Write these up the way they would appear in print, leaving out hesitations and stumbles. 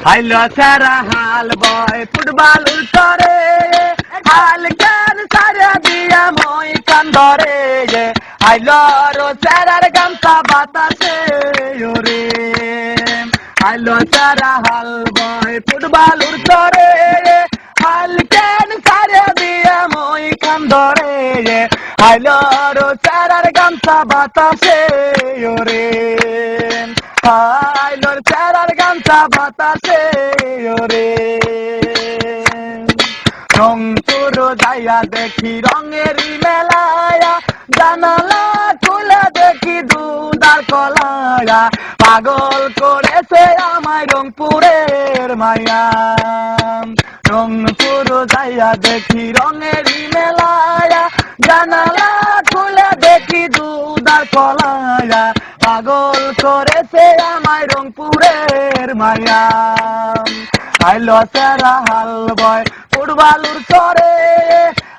হাইলো সারা হাল বয় ফুটবল উল্টরে হাল কেন সারা দিয়া মই কান্দরে হাইলো রো সারার গামছা বাতাসে ওরে হাইলো সারা হাল বয় ফুটবল উল্টরে হাল কেন সারা দিয়া মই কান্দরে হাইলো রো সারার গামছা বাতাসে ওরে হাইলোর চারার গামছা বাতাসে ওরে রংপুর যাইয়া দেখি রঙেরই মেলায়া জানালা খুলে দেখি দুধার কলায়া পাগল করেছে আমায় রংপুরের মায়া রংপুর যাইয়া দেখি রঙেরই মেলায়া জানালা খুলে দেখি দুধার কলায়া পাগল করেছে আমায় রংপুরের মায়া আইলো সারা হাল বয় ফুটবলুর চরে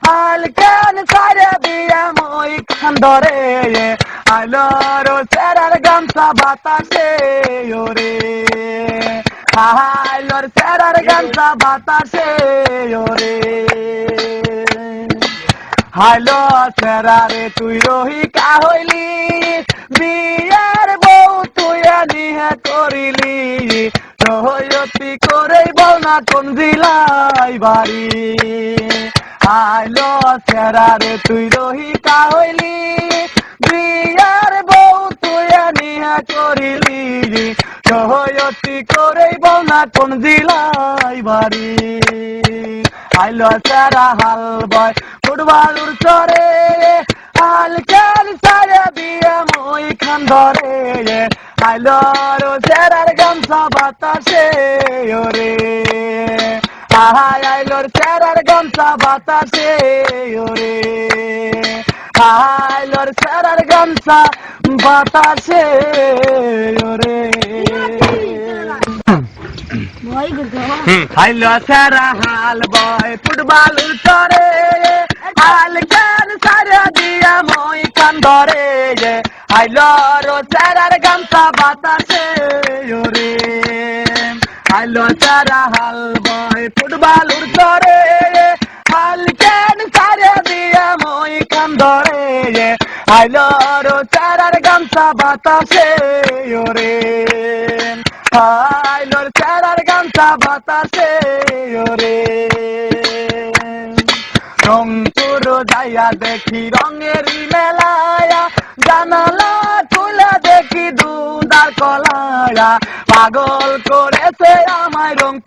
হাল কেন সারে দিয়া মই খান্দরে আইলো রো সারার গামছা বাতাসে ওরে আইলোর সারার গামছা বাতাসে ওরে হাইলো সেরারে তুই রহিকা হইলি বিয়ার বউ তুই নিহে করিলি সহয়তি করে বল না কোন জিলাই বাড়ি হাইলো সেরারে তুই রহিকা হইলি বিয়ার বউ তুই নিহে করিলি সহয়তি করে বল না কোন জিলাই বাড়ি হাইলো সারা হাল বয় ফুটবলুর চরে হাল কেন সারে দিয়ে মই খান্দরে হাইলো রো সারার গামছা বাতাসে ওরে হাইলোর সারার গামছা বাতাসে ওরে হাইলোর সারার গামছা বাতাসে ওরে হাইলো সারা হাল বয় ফুটবলুর চরে হাল কেন সারা দিয়া মই কান্দরে হাইলো রো সারার গামছা বাতাসে ওরে হাইলো সারা হাল বয় ফুটবলুর চরে হাল কেন সারা দিয়া মই কান্দরে হাইলো রো সারার গামছা বাতাসে ওরে হাইলোর সারার গামছা বাতাসে ওরে রংপুর যাইয়া দেখি রঙেরই মেলায়া জানালা খুলে দেখি দুধার কলায়া পাগল করেছে আমায় রংপুর